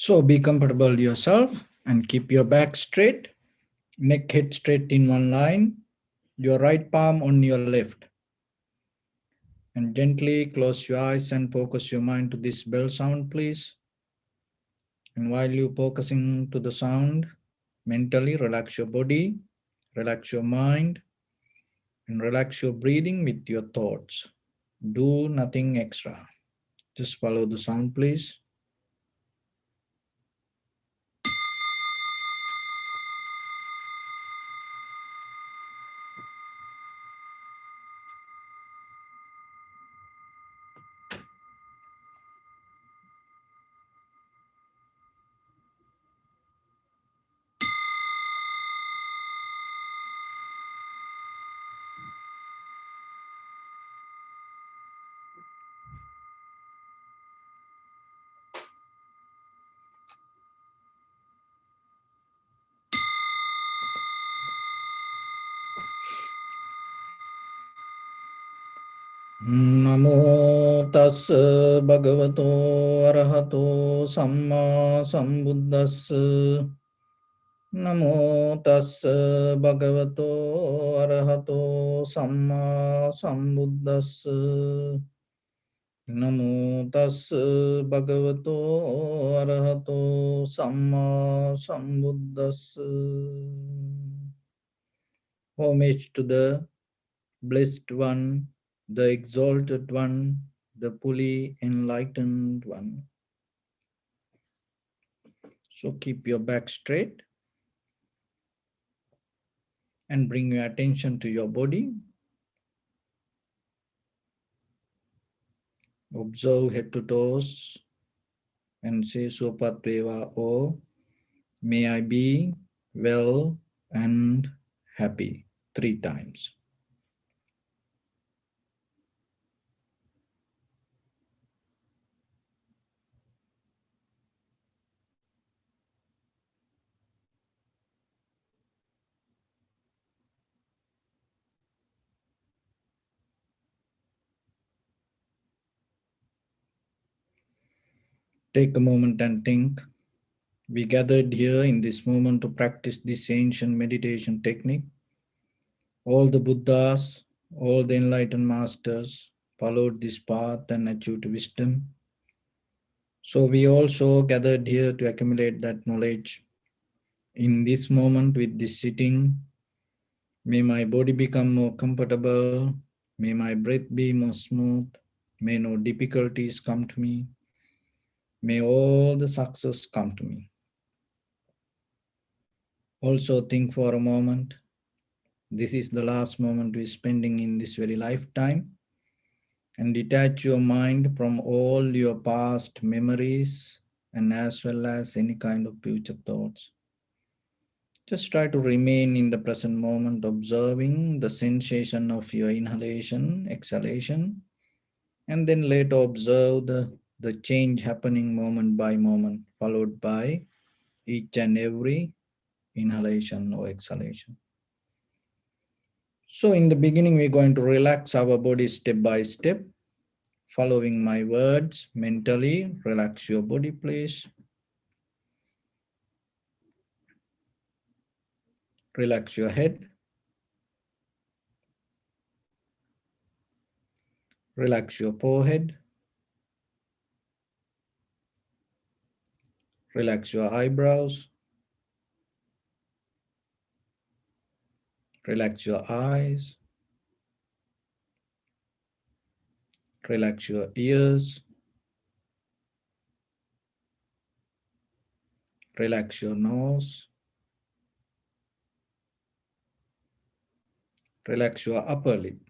So be comfortable yourself and keep your back straight, neck head straight in one line, your right palm on your left. And gently close your eyes and focus your mind to this bell sound, please. And while you're focusing to the sound, mentally relax your body, relax your mind, and relax your breathing with your thoughts. Do nothing extra. Just follow the sound, please. Namo tassa bhagavato arahato samma sambuddhassa. Namo tassa bhagavato arahato samma sambuddhassa. Namo tassa bhagavato arahato samma sambuddhassa. Homage to the Blessed One, the Exalted One, the fully enlightened One. So keep your back straight and bring your attention to your body. Observe head to toes and say Sopatveva, or may I be well and happy 3 times. Take a moment and think. We gathered here in this moment to practice this ancient meditation technique. All the Buddhas, all the enlightened masters followed this path and achieved wisdom. So we also gathered here to accumulate that knowledge. In this moment with this sitting, may my body become more comfortable, may my breath be more smooth, may no difficulties come to me, may all the success come to me. Also think for a moment, this is the last moment we're spending in this very lifetime, and detach your mind from all your past memories and as well as any kind of future thoughts. Just try to remain in the present moment, observing the sensation of your inhalation, exhalation, and then later observe the change happening moment by moment, followed by each and every inhalation or exhalation. So in the beginning, we're going to relax our body step by step, following my words mentally. Relax your body, please. Relax your head. Relax your forehead. Relax your eyebrows. Relax your eyes. Relax your ears. Relax your nose. Relax your upper lip.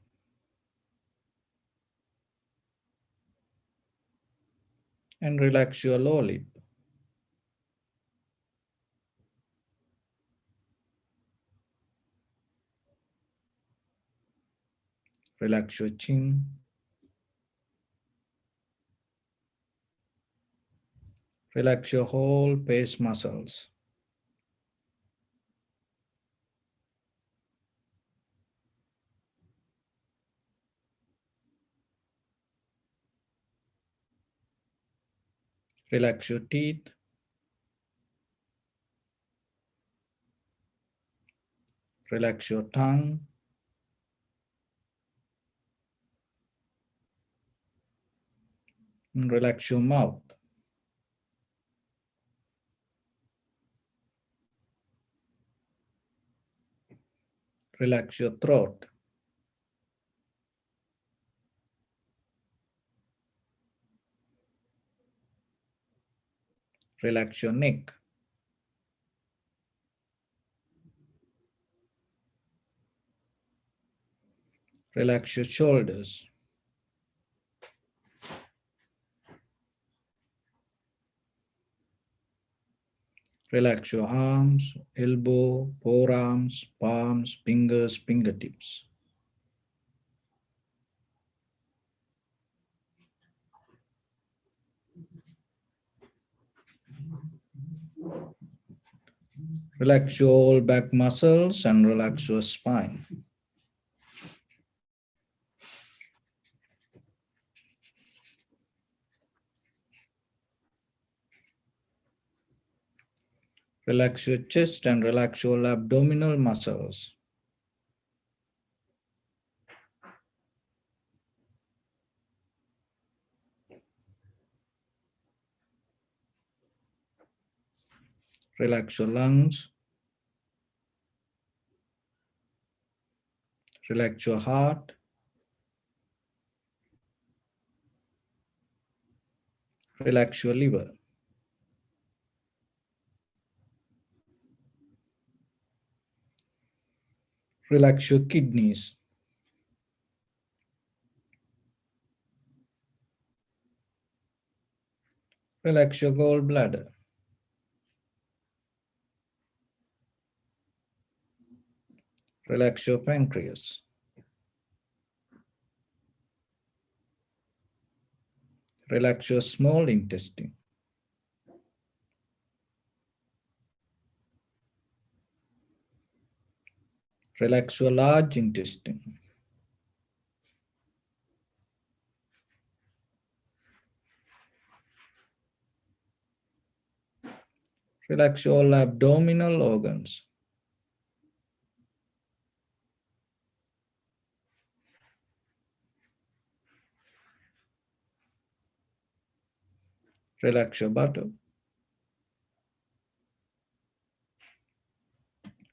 And relax your lower lip. Relax your chin. Relax your whole face muscles. Relax your teeth. Relax your tongue. And relax your mouth. Relax your throat. Relax your neck. Relax your shoulders. Relax your arms, elbow, forearms, palms, fingers, fingertips. Relax your back muscles and relax your spine. Relax your chest and relax your abdominal muscles. Relax your lungs. Relax your heart. Relax your liver. Relax your kidneys. Relax your gallbladder. Relax your pancreas. Relax your small intestine. Relax your large intestine. Relax all abdominal organs. Relax your buttock.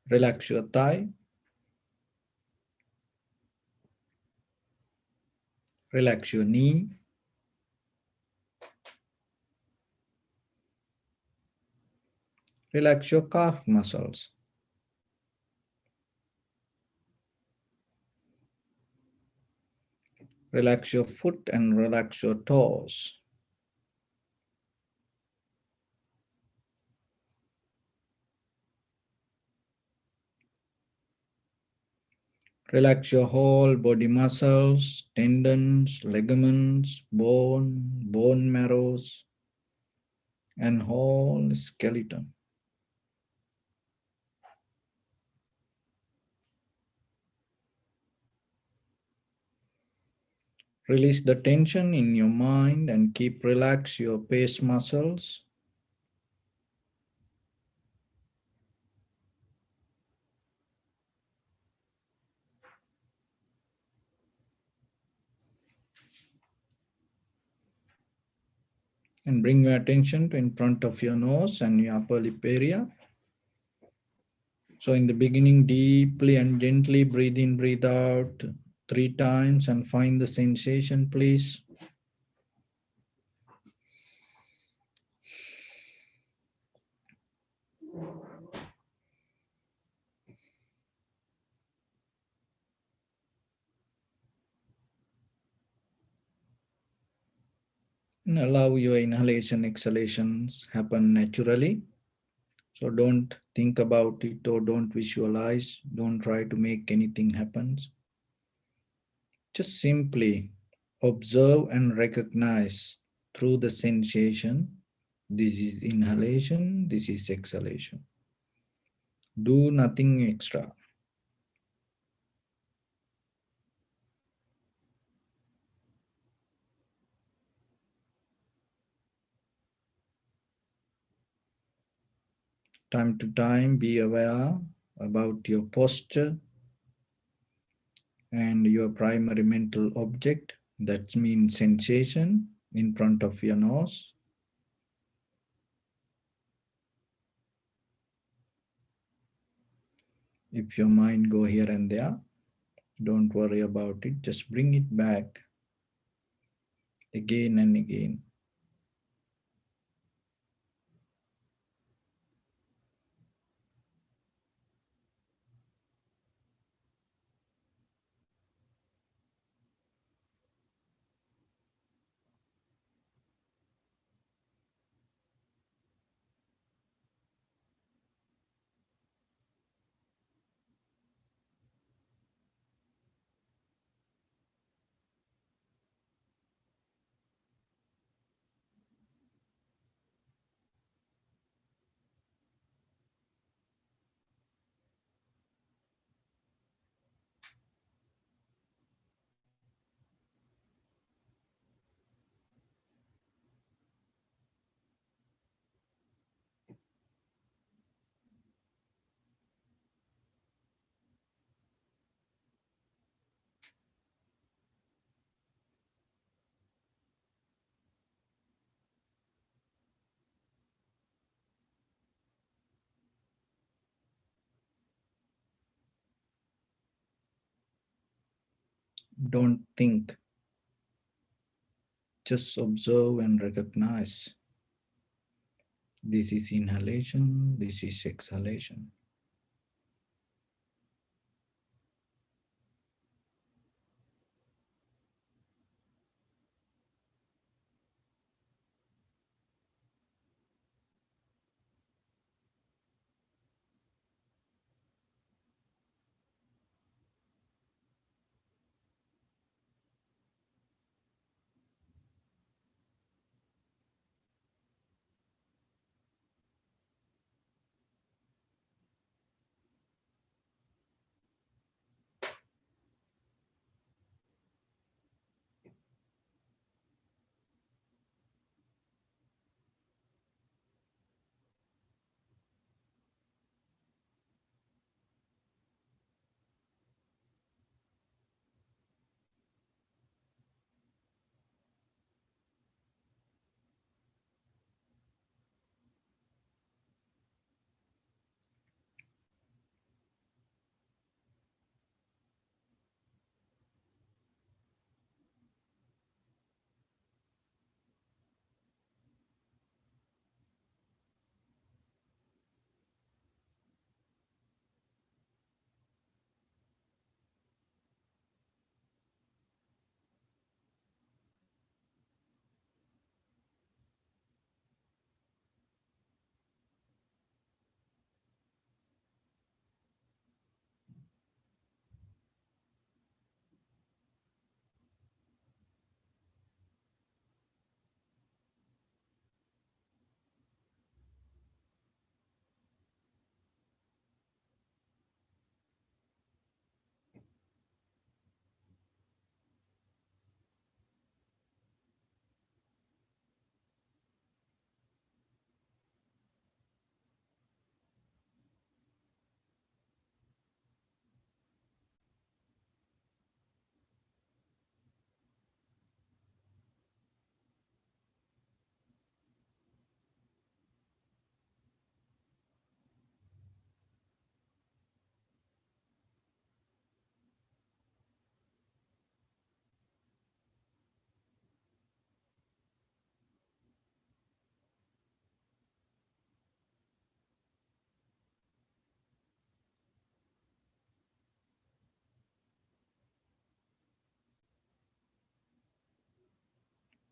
Relax your thigh. Relax your knee. Relax your calf muscles. Relax your foot and relax your toes. Relax your whole body muscles, tendons, ligaments, bone marrows, and whole skeleton. Release the tension in your mind and keep relax your face muscles. And bring your attention to in front of your nose and your upper lip area. So in the beginning, deeply and gently breathe in, breathe out 3 times and find the sensation, please. And allow your inhalation, exhalations happen naturally. So don't think about it or don't visualize. Don't try to make anything happen. Just simply observe and recognize through the sensation. This is inhalation, this is exhalation. Do nothing extra. Time to time, be aware about your posture and your primary mental object, that means sensation in front of your nose. If your mind go here and there, don't worry about it, just bring it back again and again. Don't think, just observe and recognize. This is inhalation, this is exhalation.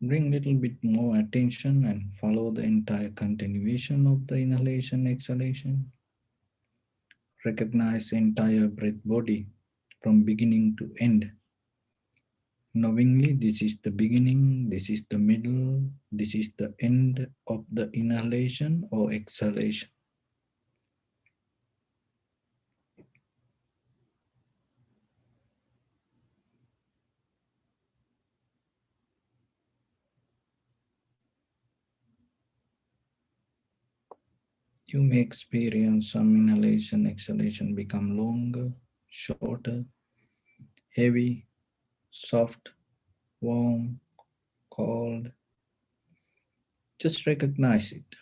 Bring little bit more attention and follow the entire continuation of the inhalation, exhalation. Recognize the entire breath body from beginning to end. Knowingly, this is the beginning, this is the middle, this is the end of the inhalation or exhalation. You may experience some inhalation, exhalation become longer, shorter, heavy, soft, warm, cold. Just recognize it.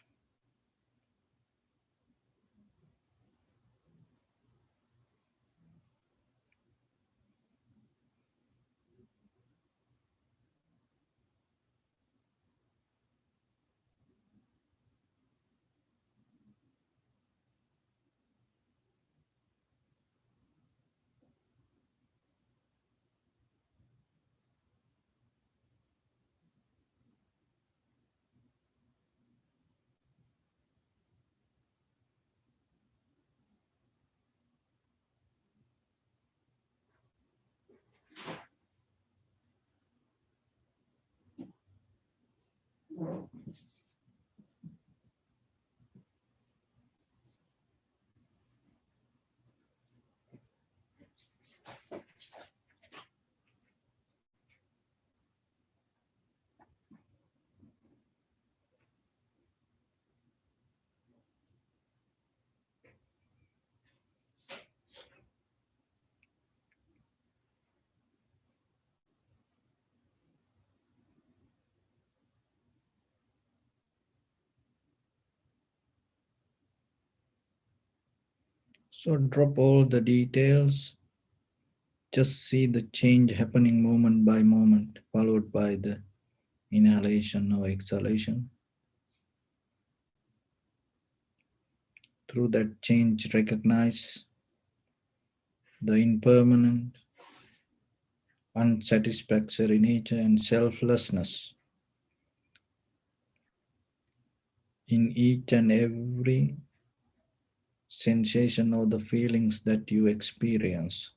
So drop all the details. Just see the change happening moment by moment, followed by the inhalation or exhalation. Through that change, recognize the impermanent, unsatisfactory nature and selflessness in each and every sensation or the feelings that you experience.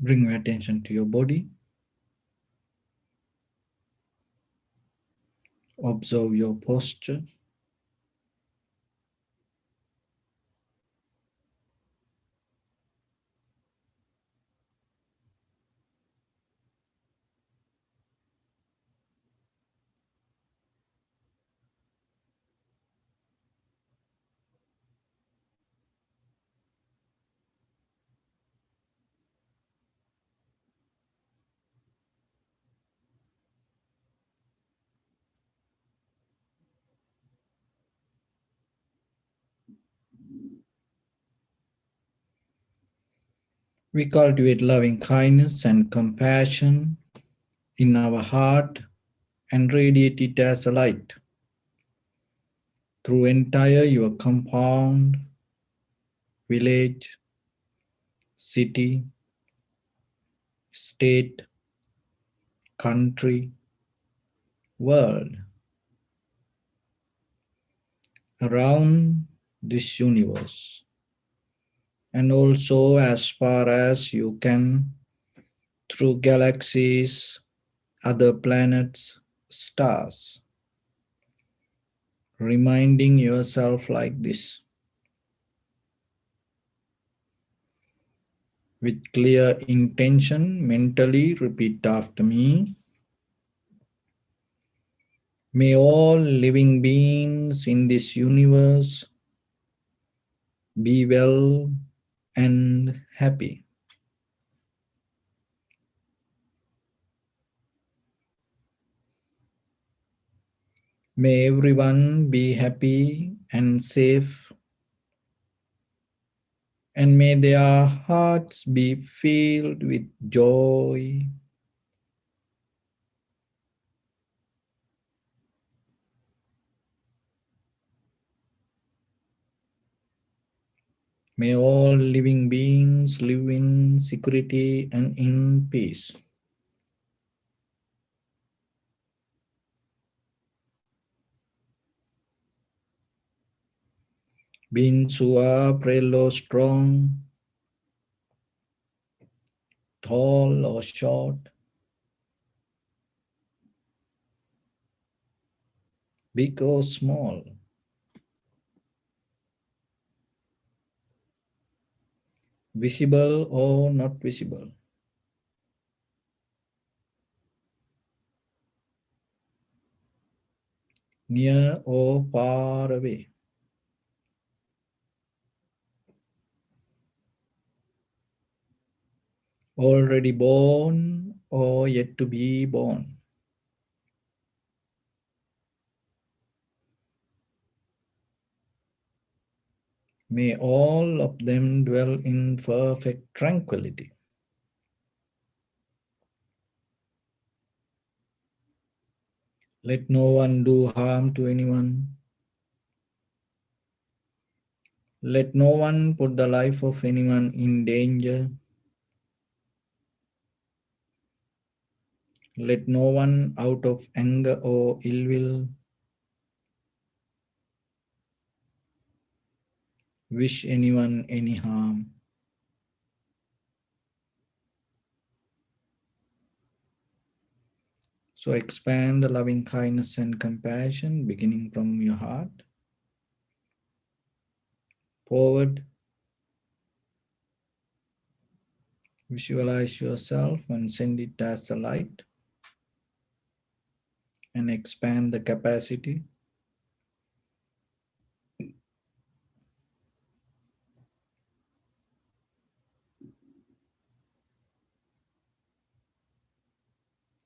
Bring your attention to your body. Observe your posture. We cultivate loving kindness and compassion in our heart and radiate it as a light through entire your compound, village, city, state, country, world, around this universe, and also as far as you can through galaxies, other planets, stars, reminding yourself like this with clear intention. Mentally repeat after me. May all living beings in this universe be well and happy. May everyone be happy and safe, and may their hearts be filled with joy. May all living beings live in security and in peace. Beings who are frail or strong, tall or short, big or small, visible or not visible, near or far away, already born or yet to be born. May all of them dwell in perfect tranquility. Let no one do harm to anyone. Let no one put the life of anyone in danger. Let no one, out of anger or ill will, wish anyone any harm. So expand the loving kindness and compassion beginning from your heart, forward. Visualize yourself and send it as a light, and expand the capacity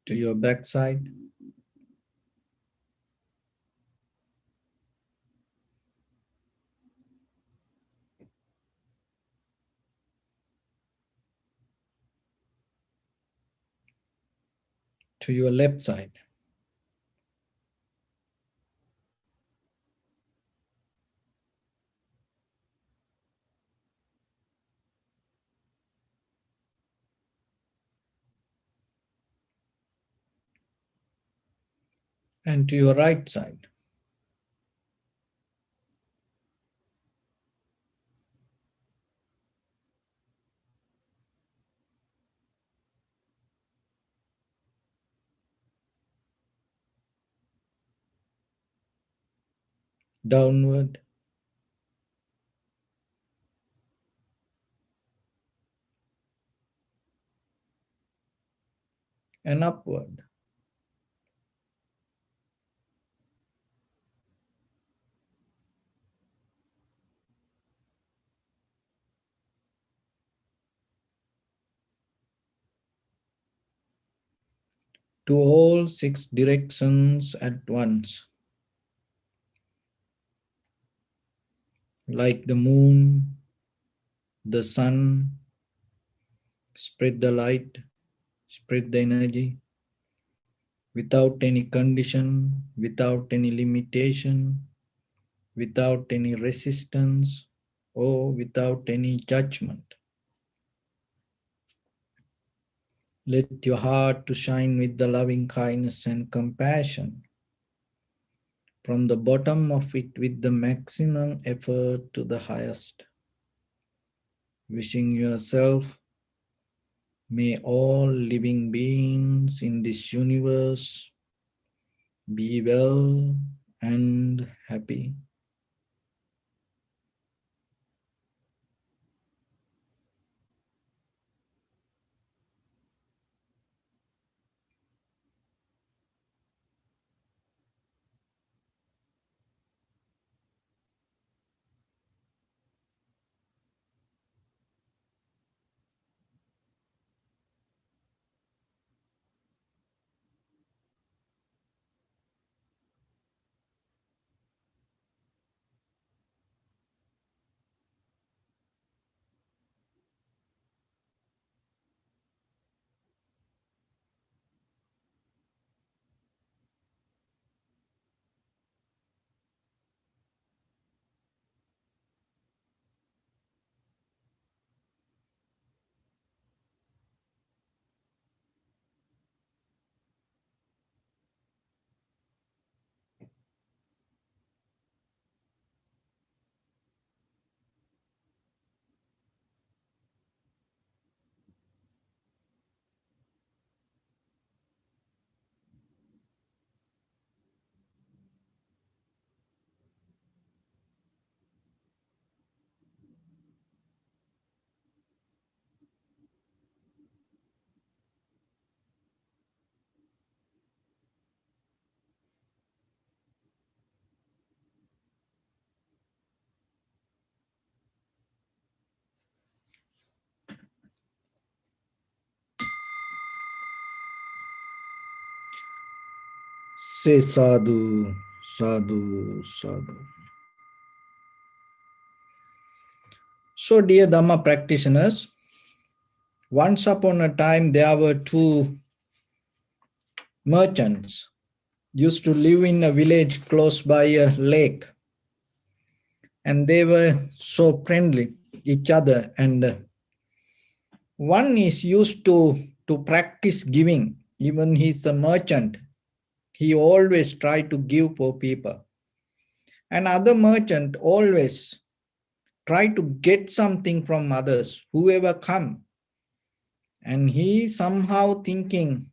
to your backside, to your left side, and to your right side. downward, and upward. To all 6 directions at once, like the moon, the sun, spread the light, spread the energy, without any condition, without any limitation, without any resistance, or without any judgment. Let your heart to shine with the loving kindness and compassion from the bottom of it with the maximum effort to the highest. Wishing yourself, may all living beings in this universe be well and happy. Say sadhu, sadhu, sadhu. So, dear Dhamma practitioners, once upon a time there were 2 merchants used to live in a village close by a lake, and they were so friendly each other, and one is used to practice giving. Even he's a merchant, he always try to give for people. And other merchant always try to get something from others, whoever come, and he somehow thinking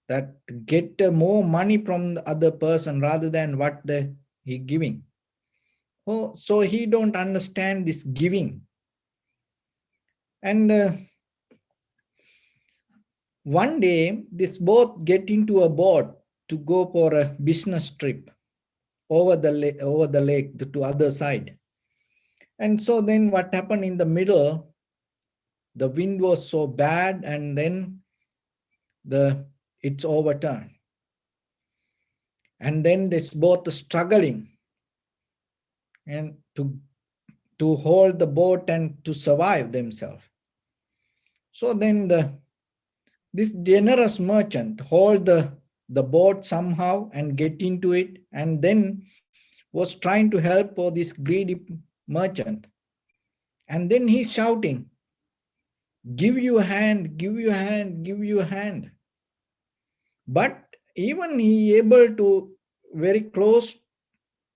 that get more money from the other person rather than what he giving. Oh, so he don't understand this giving. And one day, this both get into a boat to go for a business trip over the lake to other side. And so then what happened in the middle, the wind was so bad, and then it's overturned. And then this boat struggling and to hold the boat and to survive themselves. So then this generous merchant hold the boat somehow and get into it, and then was trying to help for this greedy merchant. And then he's shouting, give you a hand, give you a hand, give you a hand. But even he able to very close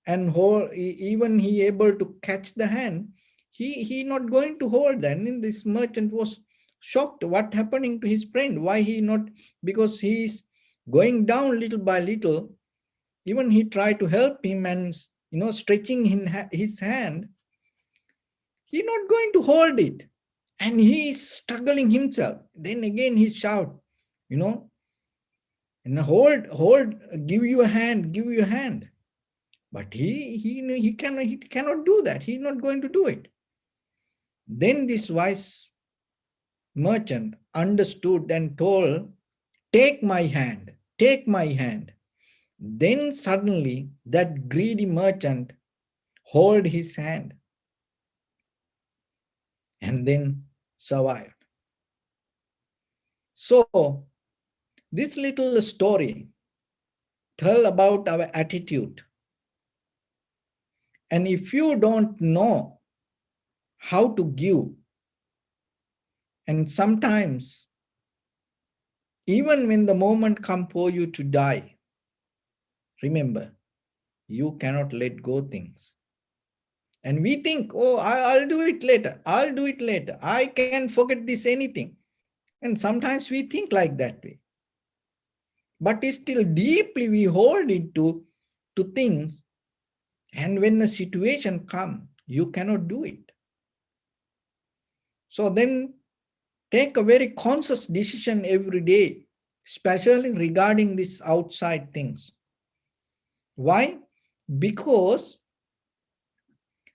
and hold, even he able to catch the hand, he not going to hold that. And this merchant was shocked what happening to his friend, why he not, because he is going down little by little. Even he tried to help him, and stretching his hand, he's not going to hold it. And he is struggling himself. Then again he shout, and hold, give you a hand, give you a hand. But he cannot do that. He's not going to do it. Then this wise merchant understood and told, take my hand, take my hand. Then suddenly that greedy merchant hold his hand and then survived. So this little story tell about our attitude. And if you don't know how to give, and sometimes even when the moment comes for you to die, remember, you cannot let go things. And we think, oh, I'll do it later. I'll do it later. I can forget this anything. And sometimes we think like that way. But still deeply we hold it to things. And when the situation comes, you cannot do it. So then take a very conscious decision every day, especially regarding these outside things. Why? Because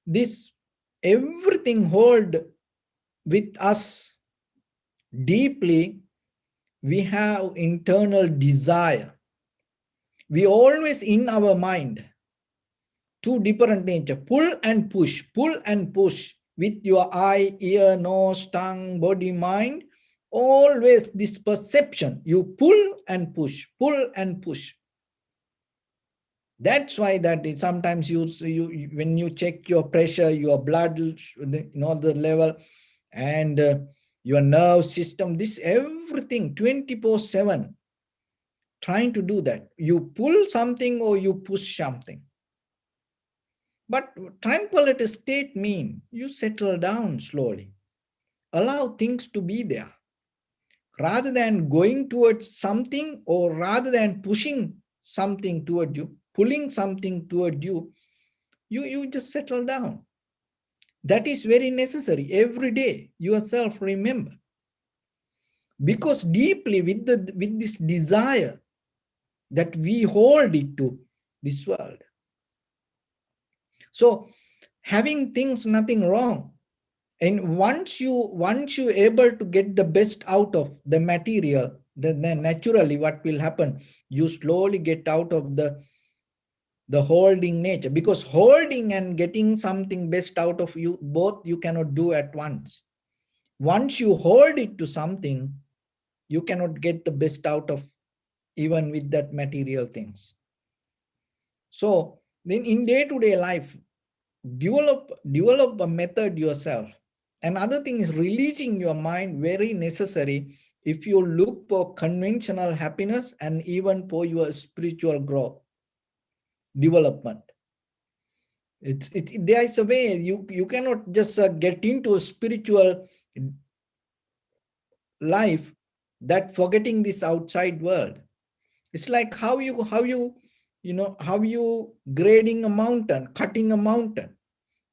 this everything hold with us deeply. We have internal desire. We always in our mind, two different nature, pull and push with your eye, ear, nose, tongue, body, mind. Always this perception, you pull and push. That's why that is sometimes you when you check your pressure, your blood, the level, and your nerve system, this everything 24/7 trying to do that. You pull something or you push something. But tranquility state means you settle down slowly, allow things to be there, rather than going towards something or rather than pushing something toward you, pulling something toward you. You just settle down. That is very necessary. Every day yourself remember, because deeply with this desire that we hold it to this world. So having things, nothing wrong. And once you able to get the best out of the material, then naturally what will happen? You slowly get out of the holding nature, because holding and getting something best out of you, both you cannot do at once. Once you hold it to something, you cannot get the best out of even with that material things. So then in day-to-day life, develop a method yourself. Another thing is releasing your mind, very necessary if you look for conventional happiness and even for your spiritual growth, development. There is a way you cannot just get into a spiritual life that forgetting this outside world. It's like how you grading a mountain, cutting a mountain.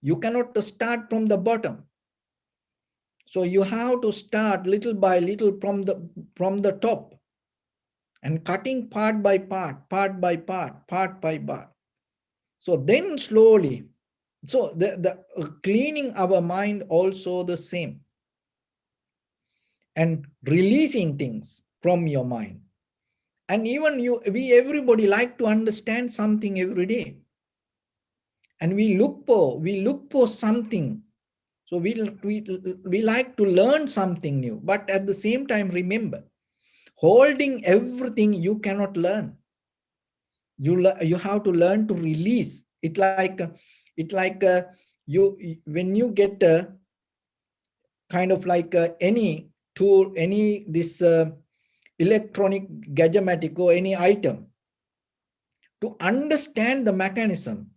You cannot start from the bottom. So you have to start little by little from the top, and cutting part by part, part by part. So then slowly, so the cleaning our mind also the same, and releasing things from your mind. And even everybody like to understand something every day, and we look for something. So we like to learn something new, but at the same time, remember, holding everything you cannot learn. You have to learn to release it. You when you get kind of like any tool, any this electronic gadgematic or any item, to understand the mechanism,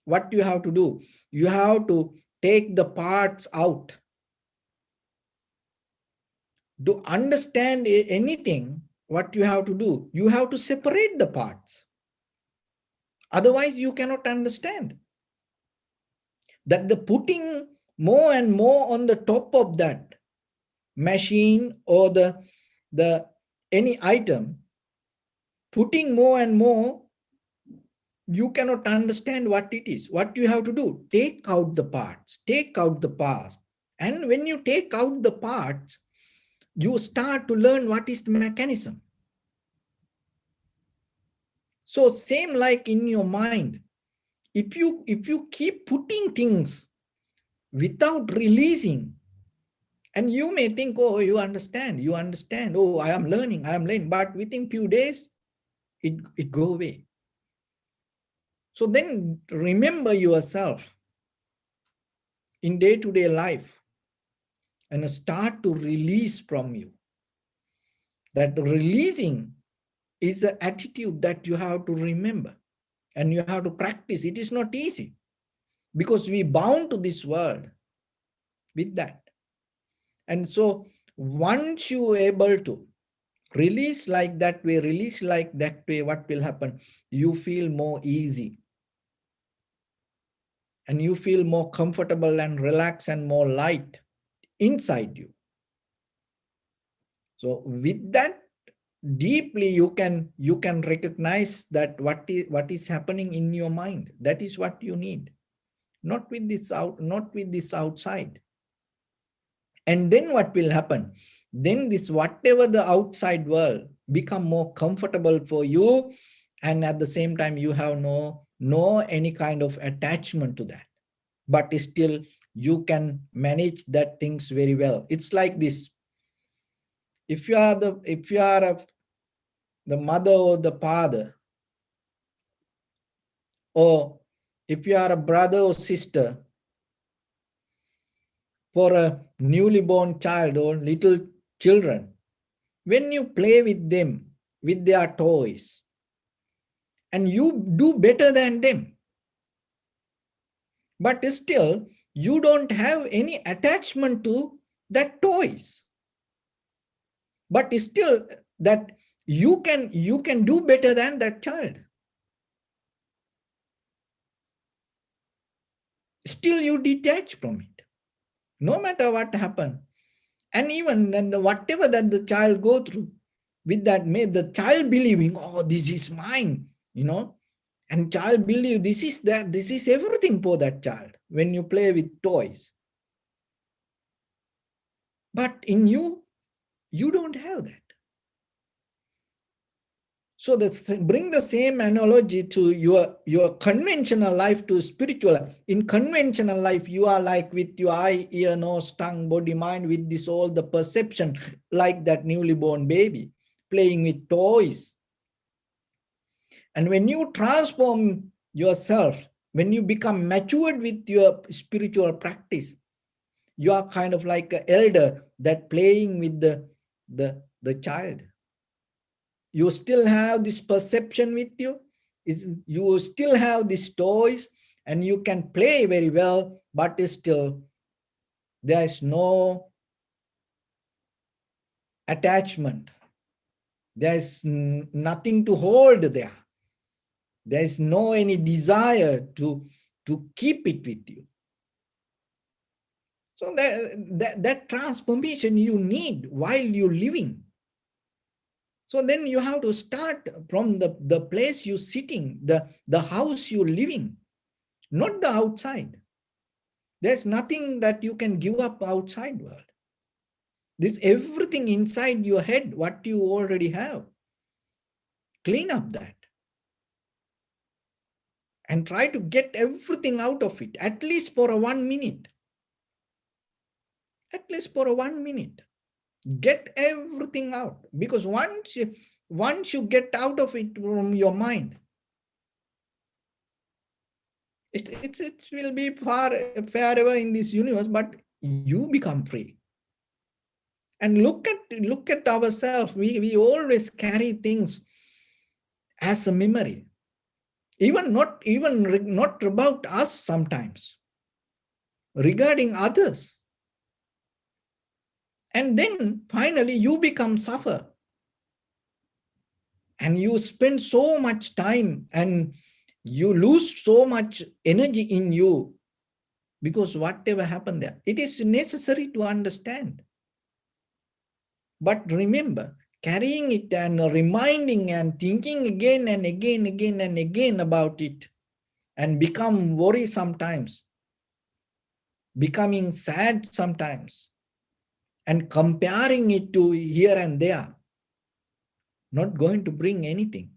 what you have to do, you have to take the parts out. To understand anything, what you have to do, you have to separate the parts. Otherwise, you cannot understand. that the putting more and more on the top of that machine or the any item, putting more and more, you cannot understand what it is. What you have to do, take out the parts, take out the past. And when you take out the parts, you start to learn what is the mechanism. So same like in your mind, if you keep putting things without releasing, and you may think, oh, you understand, oh, I am learning, but within few days it go away. So then remember yourself in day-to-day life and start to release from you. That releasing is an attitude that you have to remember and you have to practice. It is not easy because we bound to this world with that. And so once you are able to release like that way, what will happen? You feel more easy. And you feel more comfortable and relaxed and more light inside you. So with that, deeply you can recognize that what is happening in your mind. That is what you need. Not with this outside. And then what will happen? Then this whatever the outside world become more comfortable for you, and at the same time you have no any kind of attachment to that. But still you can manage that things very well. It's like this. If you are the mother or the father, or if you are a brother or sister for a newly born child or little children, when you play with them, with their toys, and you do better than them, but still you don't have any attachment to that toys, but still that you can do better than that child. Still you detach from it, no matter what happened. And even whatever that the child go through, with that, may the child believing, oh, this is mine, and child believe this is everything for that child when you play with toys. But in you don't have that. So bring the same analogy to your conventional life to spiritual life. In conventional life, you are like with your eye, ear, nose, tongue, body, mind, with this all the perception, like that newly born baby, playing with toys. And when you transform yourself, when you become matured with your spiritual practice, you are kind of like an elder that playing with the child. You still have this perception with you. You still have these toys and you can play very well, but still there is no attachment. There is nothing to hold there. There is no any desire to keep it with you. So that transformation you need while you're living. So then you have to start from the place you're sitting, the house you're living, not the outside. There's nothing that you can give up outside world. This everything inside your head, what you already have. Clean up that. And try to get everything out of it, at least for a 1 minute. At least for a 1 minute. Get everything out. Because once you get out of it from your mind, it will be forever in this universe, but you become free. And look at ourselves. We always carry things as a memory, not about us sometimes, regarding others. And then finally you become suffer. And you spend so much time and you lose so much energy in you because whatever happened there, it is necessary to understand. But remember, carrying it and reminding and thinking again and again about it, and become worry sometimes, becoming sad sometimes, and comparing it to here and there, not going to bring anything.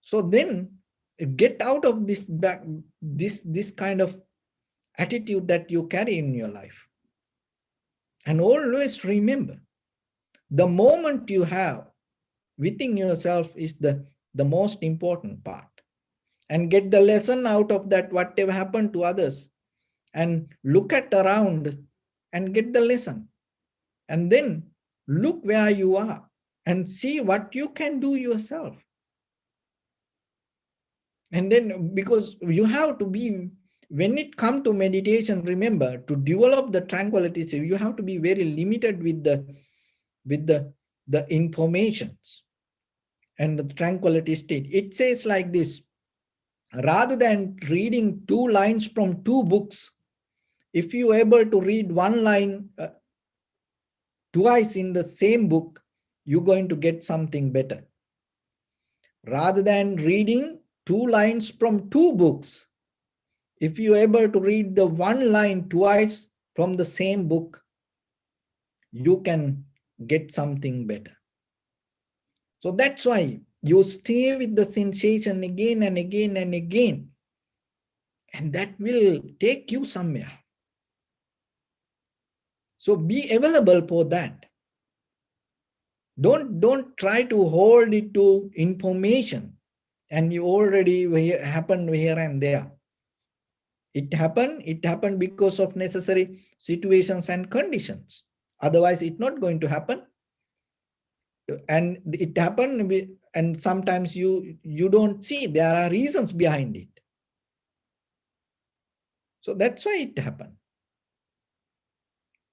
So then get out of this kind of attitude that you carry in your life. And always remember, the moment you have within yourself is the most important part. And get the lesson out of that, whatever happened to others, and look at around and get the lesson. And then look where you are and see what you can do yourself. And then, because you have to be, when it comes to meditation, remember, to develop the tranquility, you have to be very limited with the informations and the tranquility state. It says like this: rather than reading 2 lines from 2 books, if you are able to read 1 line twice in the same book, you're going to get something better. Rather than reading 2 lines from 2 books, if you're able to read the 1 line twice from the same book, you can get something better. So that's why you stay with the sensation again and again and again, and that will take you somewhere. So be available for that. Don't try to hold it to information, and you already happened here and there. It happened because of necessary situations and conditions. Otherwise, it's not going to happen. And it happened, and sometimes you don't see there are reasons behind it. So that's why it happened.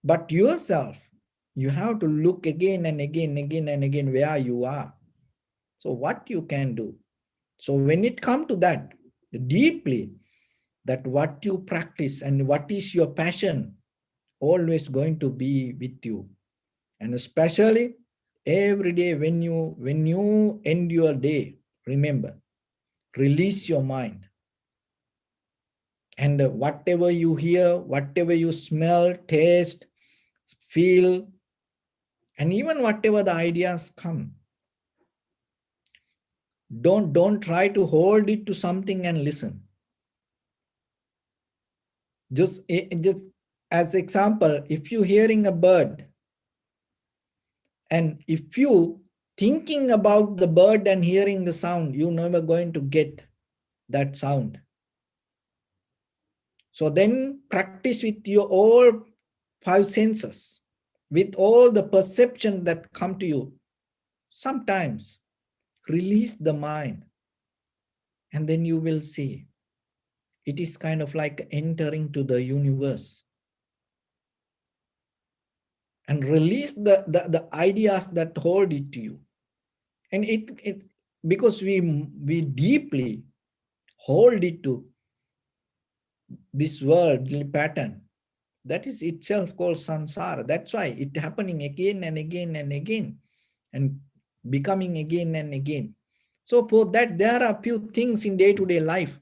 But yourself, you have to look again and again where you are. So what you can do. So when it comes to that, deeply, that what you practice and what is your passion, always going to be with you. And especially every day when you end your day, remember, release your mind. And whatever you hear, whatever you smell, taste, feel, and even whatever the ideas come, don't try to hold it to something and listen. Just as example, if you're hearing a bird, and if you thinking about the bird and hearing the sound, you're never going to get that sound. So then practice with your all 5 senses, with all the perception that come to you. Sometimes release the mind, and then you will see. It is kind of like entering to the universe. And release the ideas that hold it to you. And it because we deeply hold it to this worldly pattern, that is itself called samsara. That's why it happening again and again and again, and becoming again and again. So for that, there are few things in day-to-day life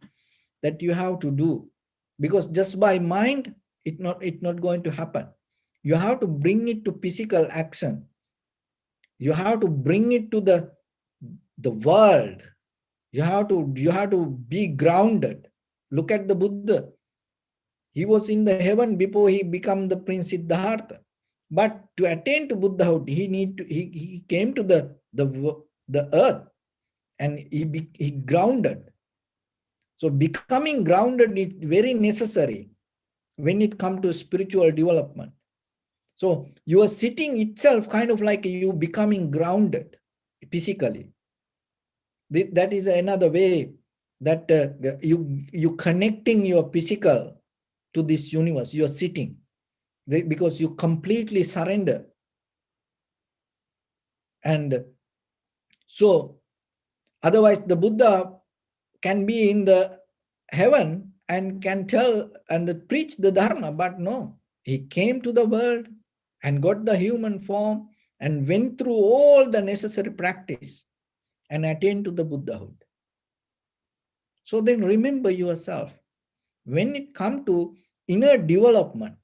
that you have to do, because just by mind, it's not going to happen. You have to bring it to physical action. You have to bring it to the world. You have to be grounded. Look at the Buddha. He was in the heaven before he became the Prince Siddhartha. But to attain to Buddhahood, he came to the earth, and he grounded. So becoming grounded is very necessary when it comes to spiritual development. So your sitting itself kind of like you becoming grounded physically. That is another way that you connecting your physical to this universe. You are sitting because you completely surrender. And so otherwise the Buddha can be in the heaven and can tell and preach the Dharma, but no, he came to the world and got the human form and went through all the necessary practice and attained to the Buddhahood. So then remember yourself, when it comes to inner development,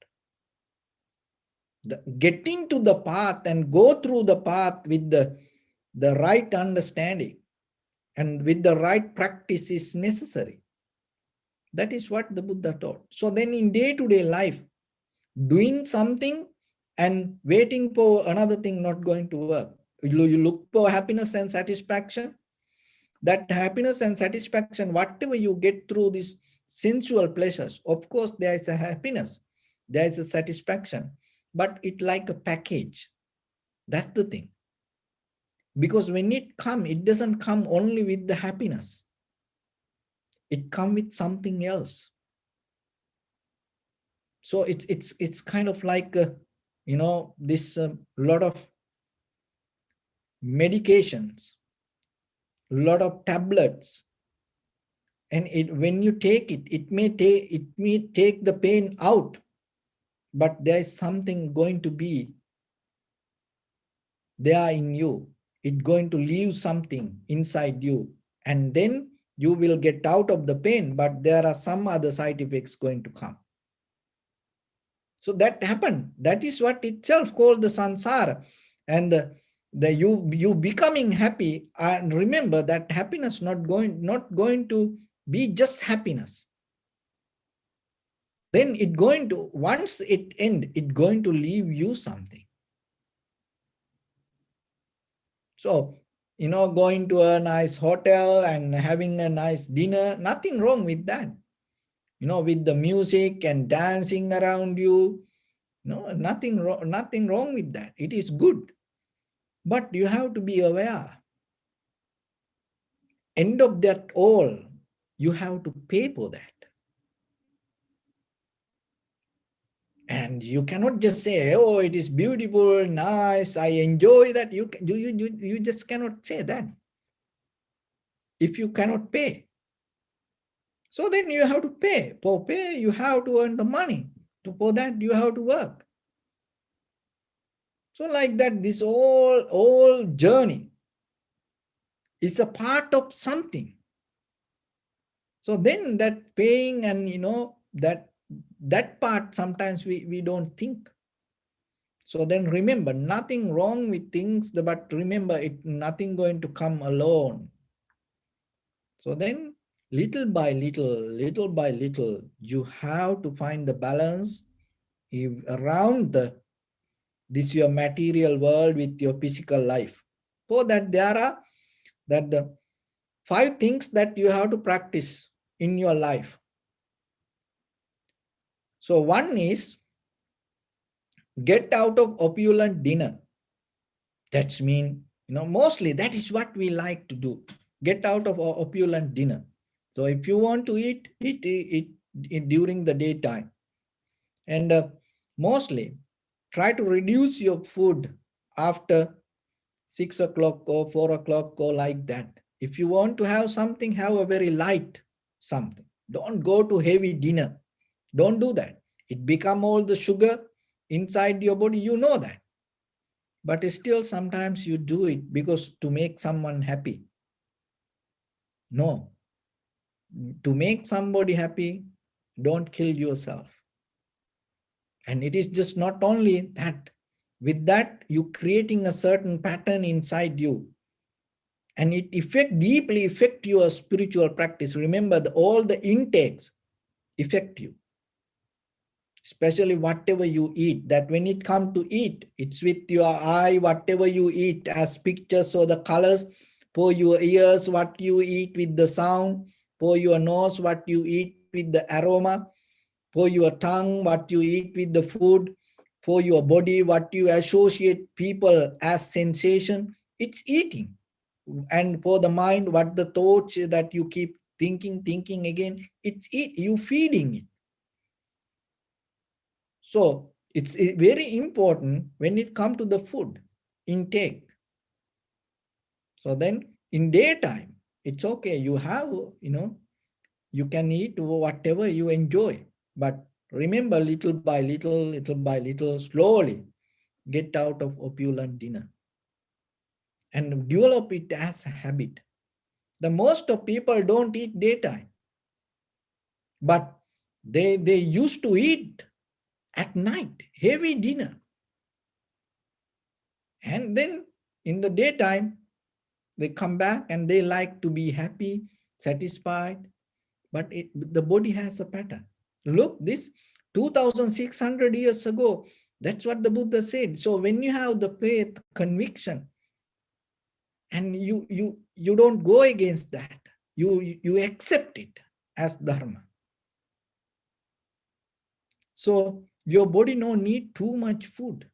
getting to the path and go through the path with the right understanding and with the right practice is necessary. That is what the Buddha taught. So then in day-to-day life, doing something and waiting for another thing not going to work. You look for happiness and satisfaction. That happiness and satisfaction, whatever you get through these sensual pleasures, of course there is a happiness, there is a satisfaction, but it like a package. That's the thing. Because when it doesn't come only with the happiness. It comes with something else. So it's kind of like this lot of medications, lot of tablets, and when you take it, it may take the pain out, but there is something going to be there in you. It's going to leave something inside you, and then you will get out of the pain, but there are some other side effects going to come. So that happened. That is what itself called the samsara. And you becoming happy, and remember that happiness not going to be just happiness. Then once it end, it going to leave you something. So, going to a nice hotel and having a nice dinner, nothing wrong with that. With the music and dancing around you, no, nothing wrong with that. It is good. But you have to be aware. End of that all, you have to pay for that. And you cannot just say, oh, it is beautiful, nice, I enjoy that. You just cannot say that if you cannot pay. So then you have to pay. For pay, you have to earn the money. For that, you have to work. So like that, this whole journey is a part of something. So then that paying and, that part sometimes we don't think. So then remember, nothing wrong with things, but remember, nothing going to come alone. So then little by little, you have to find the balance around this your material world with your physical life. For that, there are the 5 things that you have to practice in your life. So one is get out of opulent dinner. That's mean, mostly that is what we like to do. Get out of opulent dinner. So if you want to eat during the daytime. And mostly try to reduce your food after 6 o'clock or 4 o'clock or like that. If you want to have something, have a very light something. Don't go to heavy dinner. Don't do that. It become all the sugar inside your body. You know that. But still sometimes you do it because to make someone happy. No. To make somebody happy, don't kill yourself. And it is just not only that. With that, you creating a certain pattern inside you. And it deeply affect your spiritual practice. Remember, all the intakes affect you. Especially whatever you eat, that when it comes to eat, it's with your eye, whatever you eat as pictures or the colors, for your ears, what you eat with the sound, for your nose, what you eat with the aroma, for your tongue, what you eat with the food, for your body, what you associate people as sensation, it's eating. And for the mind, what the thoughts that you keep thinking again, it's you feeding it. So it's very important when it comes to the food intake. So then in daytime, it's okay. You have, you can eat whatever you enjoy. But remember, little by little, slowly get out of opulent dinner and develop it as a habit. The most of people don't eat daytime, but they used to eat at night, heavy dinner. And then in the daytime, they come back and they like to be happy, satisfied, but the body has a pattern. Look, this 2,600 years ago, that's what the Buddha said. So when you have the faith, conviction, and you don't go against that, you accept it as dharma. So your body no need too much food.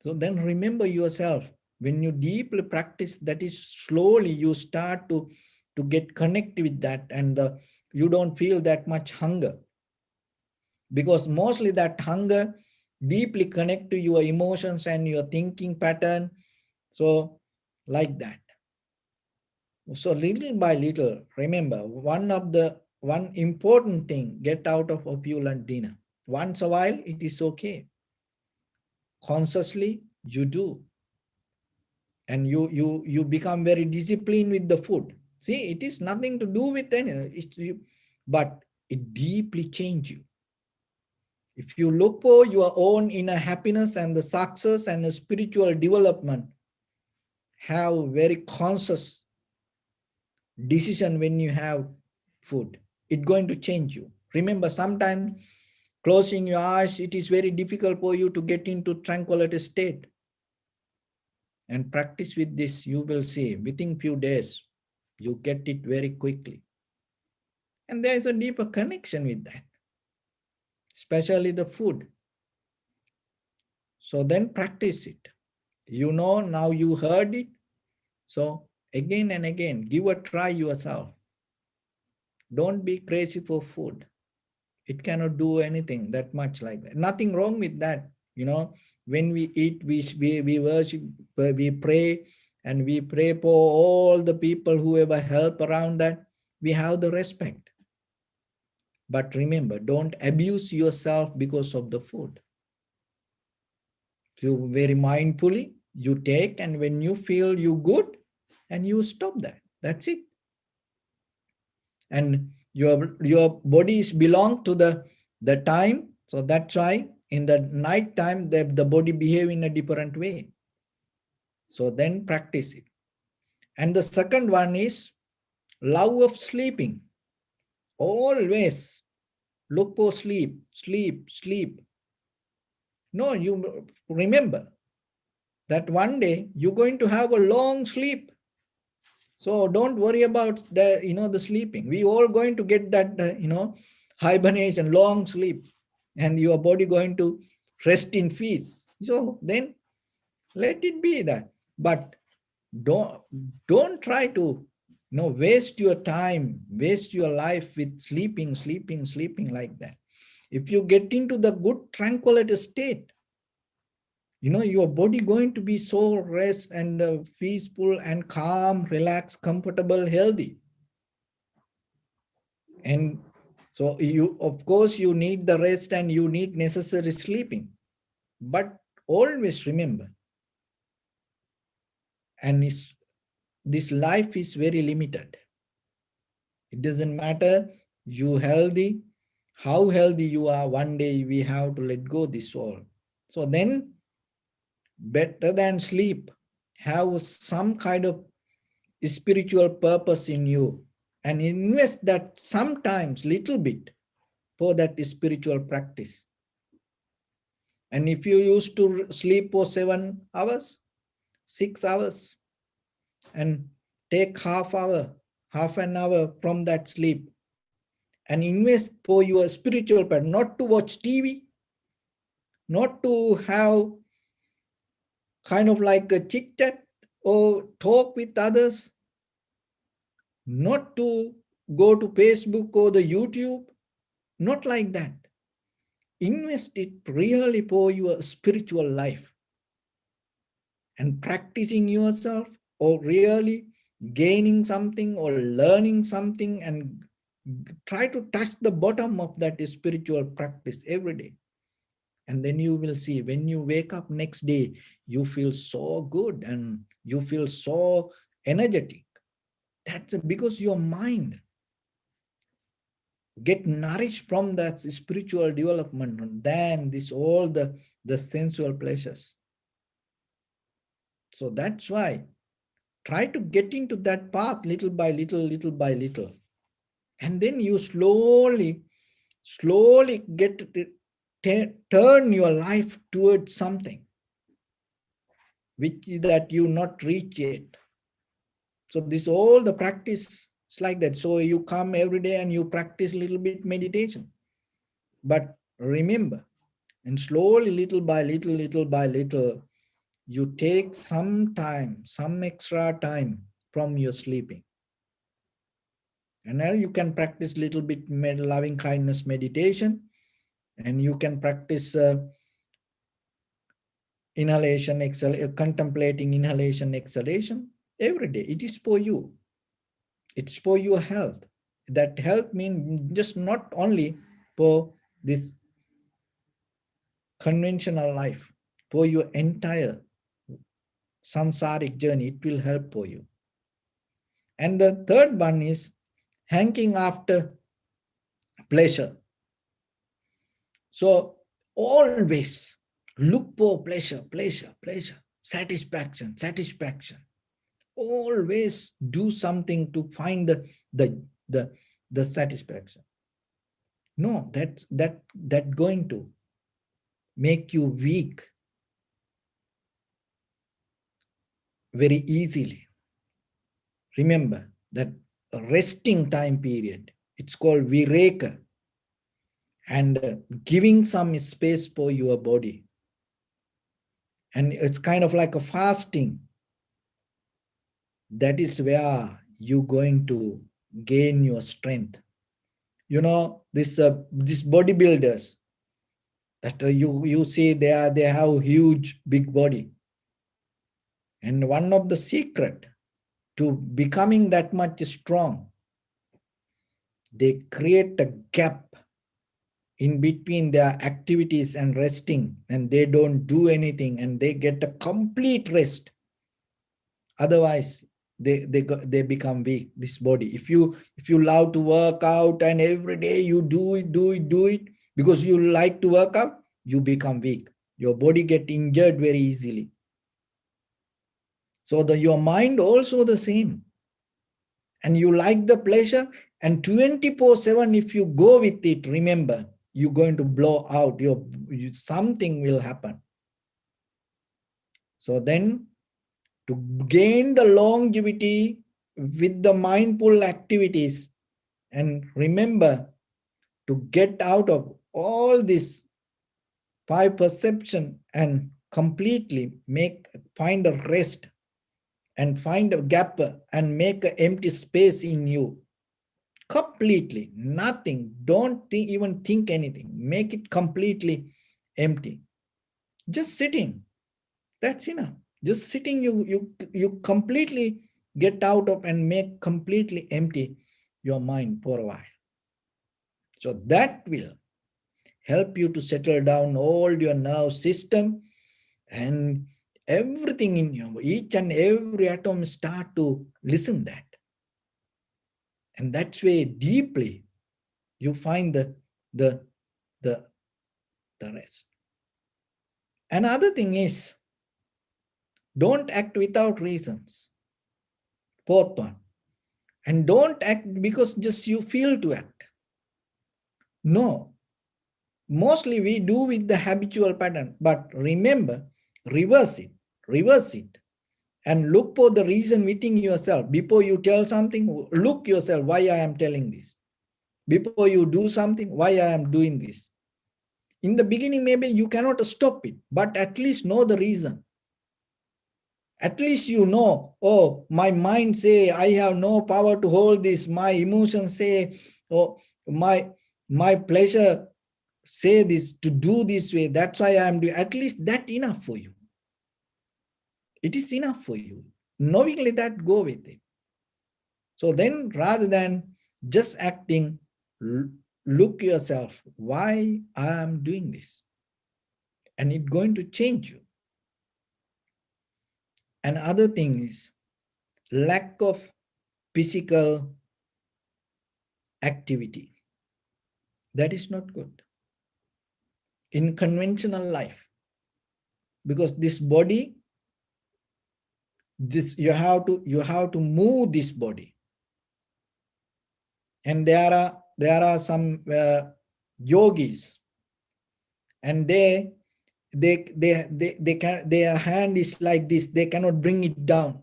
So then remember yourself, when you deeply practice, that is slowly you start to get connected with that, and you don't feel that much hunger, because mostly that hunger deeply connect to your emotions and your thinking pattern. So like that. So little by little, remember, one important thing, get out of opulent dinner. Once a while, it is okay. Consciously, you do. And you become very disciplined with the food. See, it is nothing to do with anything, but it deeply changes you. If you look for your own inner happiness and the success and the spiritual development, have very conscious decision when you have food. It's going to change you. Remember, sometimes closing your eyes, it is very difficult for you to get into tranquility state. And practice with this, you will see within few days, you get it very quickly. And there is a deeper connection with that, especially the food. So then practice it. You know, now you heard it. So again and again, give a try yourself. Don't be crazy for food. It cannot do anything that much like that. Nothing wrong with that. You know, when we eat, we worship, we pray, and we pray for all the people who ever help around that. We have the respect. But remember, don't abuse yourself because of the food. You very mindfully, you take, and when you feel you good, and you stop that. That's it. And your bodies belong to the time. So that's why in the night time, the body behave in a different way. So then practice it. And the second one is love of sleeping. Always look for sleep, sleep, sleep. No, you remember that one day you're going to have a long sleep. So don't worry about the sleeping. We all going to get that, hibernation, long sleep, and your body going to rest in peace. So then let it be that. But don't try to, waste your time, waste your life with sleeping, sleeping, sleeping like that. If you get into the good tranquility state, your body going to be so rest and peaceful and calm, relaxed, comfortable, healthy. And so of course, you need the rest and you need necessary sleeping. But always remember, and this life is very limited. It doesn't matter you healthy, how healthy you are, one day we have to let go this all. So then, better than sleep, have some kind of spiritual purpose in you, and invest that sometimes little bit for that spiritual practice. And if you used to sleep for 7 hours, 6 hours, and take half an hour from that sleep and invest for your spiritual part, not to watch TV, not to have kind of like a chit chat or talk with others, not to go to Facebook or the YouTube, not like that. Invest it really for your spiritual life and practicing yourself, or really gaining something or learning something, and try to touch the bottom of that spiritual practice every day. And then you will see, when you wake up next day, you feel so good and you feel so energetic. That's because your mind get nourished from that spiritual development than this all the sensual pleasures. So that's why try to get into that path little by little, little by little. And then you slowly get turn your life towards something which that you not reach yet. So this all the practice is like that. So you come every day and you practice a little bit meditation. But remember, and slowly, little by little, you take some time, some extra time from your sleeping. And now you can practice little bit loving kindness meditation, and you can practice inhalation, contemplating inhalation, exhalation every day. It is for you. It's for your health. That health means just not only for this conventional life, for your entire sansaric journey, it will help for you. And the third one is hanking after pleasure. So always look for pleasure, satisfaction. Always do something to find the satisfaction. No, that going to make you weak very easily. Remember that resting time period, it's called vireka, and giving some space for your body. And it's kind of like a fasting. That is where you're going to gain your strength. You know, this bodybuilders that you see they have huge big body. And one of the secret to becoming that much strong, they create a gap in between their activities and resting, and they don't do anything and they get a complete rest. Otherwise, they become weak, this body. If you love to work out and every day you do it because you like to work out, you become weak. Your body get injured very easily. So your mind also the same. And you like the pleasure, and 24/7 if you go with it, remember, you're going to blow out, something will happen. So then, to gain the longevity with the mindful activities, and remember to get out of all this five perception and completely find a rest and find a gap and make an empty space in you. Completely, nothing. Don't even think anything. Make it completely empty. Just sitting. That's enough. Just sitting, you completely get out of and make completely empty your mind for a while. So that will help you to settle down all your nerve system, and everything in you, each and every atom start to listen that. And that's way deeply you find the rest. Another thing is, don't act without reasons. Fourth one. And don't act because just you feel to act. No. Mostly we do with the habitual pattern. But remember, reverse it. And look for the reason within yourself. Before you tell something, look yourself, why I am telling this. Before you do something, why I am doing this. In the beginning, maybe you cannot stop it, but at least know the reason. At least you know, oh, my mind say I have no power to hold this. My emotions say, oh, my pleasure say this, to do this way. That's why I am doing. At least that enough for you. It is enough for you. Knowingly that, go with it. So then rather than just acting, look yourself, why I am doing this? And it's going to change you. Another thing is lack of physical activity. That is not good in conventional life, because this body, this you have to move this body. And there are some yogis, and they can, their hand is like this, they cannot bring it down.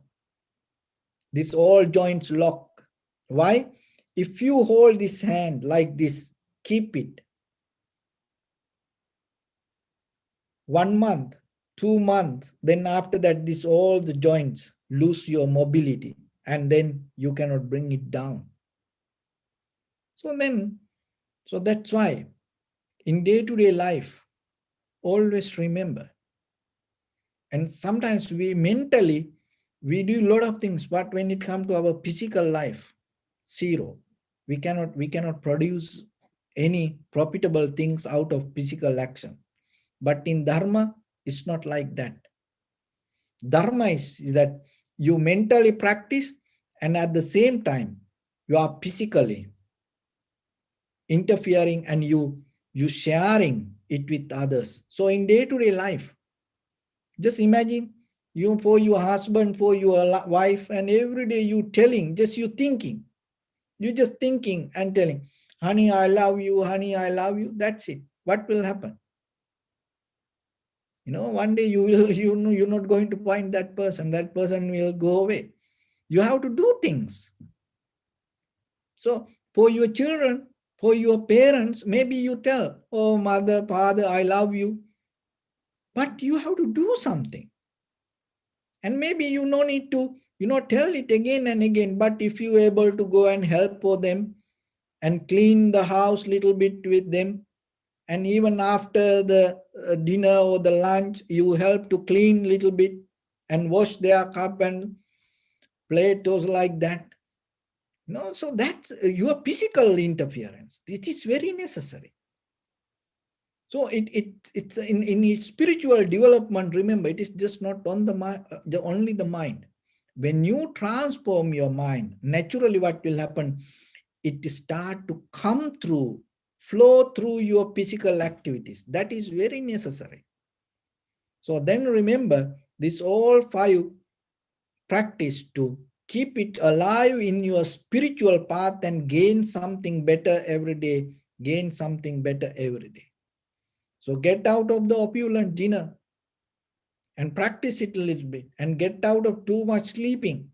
This all joints lock. Why? If you hold this hand like this, keep it 1 month, 2 months, then after that, this all the joints lose your mobility, and then you cannot bring it down. So that's why in day-to-day life, always remember. And sometimes we mentally, we do a lot of things, but when it comes to our physical life, zero. We cannot produce any profitable things out of physical action. But in Dharma, it's not like that. Dharma is that you mentally practice, and at the same time, you are physically interfering, and you sharing it with others. So in day-to-day life, just imagine you, for your husband, for your wife, and every day you telling, just you thinking, you just thinking and telling, honey, I love you, honey, I love you. That's it. What will happen? One day you will, you're not going to find that person. That person will go away. You have to do things. So for your children, for your parents, maybe you tell, oh, mother, father, I love you. But you have to do something. And maybe you no need to, tell it again and again. But if you able to go and help for them and clean the house little bit with them, and even after the dinner or the lunch, you help to clean little bit and wash their cup and plate, those like that. So that's your physical interference. It is very necessary. So it's in spiritual development. Remember, it is just not on the mind, only the mind. When you transform your mind, naturally, what will happen? It start to come through, flow through your physical activities. That is very necessary. So then remember, this all 5 practice to keep it alive in your spiritual path and gain something better every day. Gain something better every day. So get out of the opulent dinner and practice it a little bit, and get out of too much sleeping,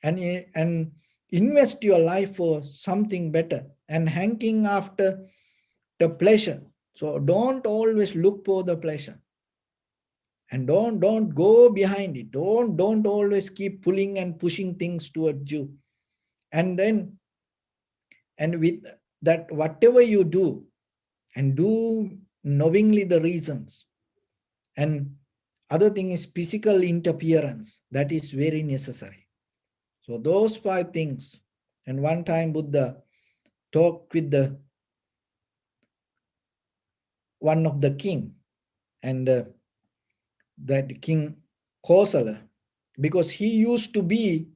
and invest your life for something better, and hanking after the pleasure. So don't always look for the pleasure, and don't go behind it. Don't always keep pulling and pushing things towards you. And with that, whatever you do, and do knowingly the reasons. And other thing is physical interference. That is very necessary. So those 5 things. And one time Buddha talked with one of the king, and that King Kosala, because he used to be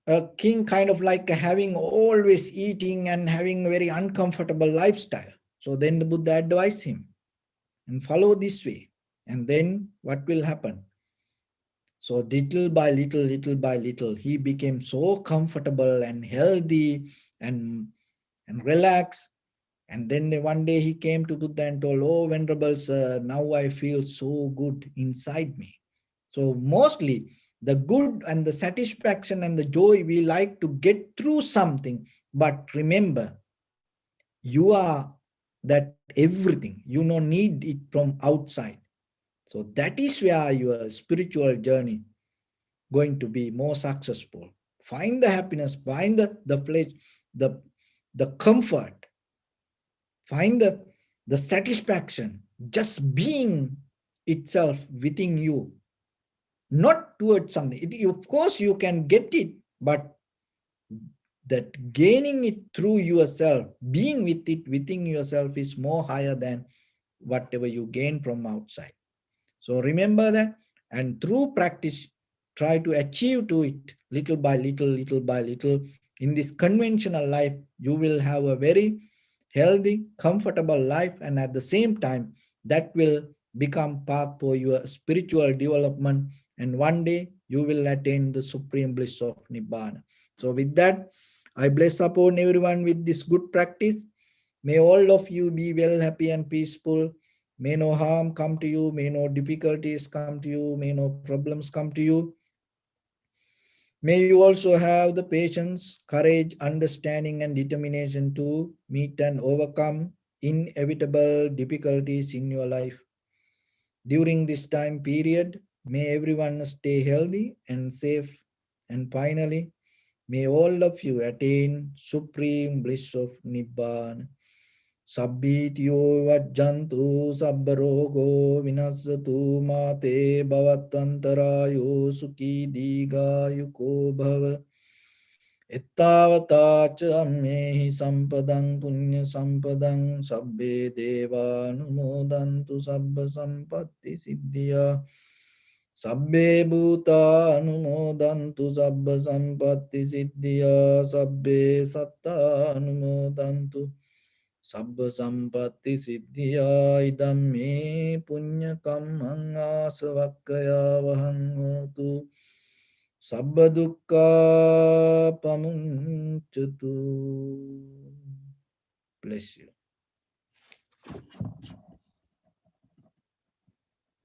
a king, kind of like having always eating and having a very uncomfortable lifestyle. So then the Buddha advised him, and follow this way. And then what will happen? So little by little, he became so comfortable and healthy and relaxed. And then one day he came to Buddha and told, oh, Venerable Sir, now I feel so good inside me. So mostly the good and the satisfaction and the joy, we like to get through something. But remember, you are that everything. You don't need it from outside. So that is where your spiritual journey going to be more successful. Find the happiness, find the place, the comfort, find the satisfaction, just being itself within you, not towards something. Of course, you can get it, but that gaining it through yourself, being with it within yourself is more higher than whatever you gain from outside. So remember that, and through practice, try to achieve to it little by little, little by little. In this conventional life, you will have a very healthy, comfortable life, and at the same time, that will become path for your spiritual development. And one day you will attain the supreme bliss of Nibbana. So with that, I bless upon everyone with this good practice. May all of you be well, happy, and peaceful. May no harm come to you. May no difficulties come to you. May no problems come to you. May you also have the patience, courage, understanding, and determination to meet and overcome inevitable difficulties in your life. During this time period, may everyone stay healthy and safe. And finally, may all of you attain supreme bliss of Nibbana. Sabbityo vajjantu sabbarogo vinasatu mate bhavatantarayo sukhi digayuko bhava. Ettavata cha ammehi sampadang punya sampadang sabbe deva anumodantu sabba sampatti siddhya. Sabbe bhuta anumodantu sabba sampatti siddhya. Sabbe satta anumodantu sabba sampatti siddhya. Idam me punya kammang asavakkaya vahang hotu. Sabba dukkha pamuncatu. Bless you.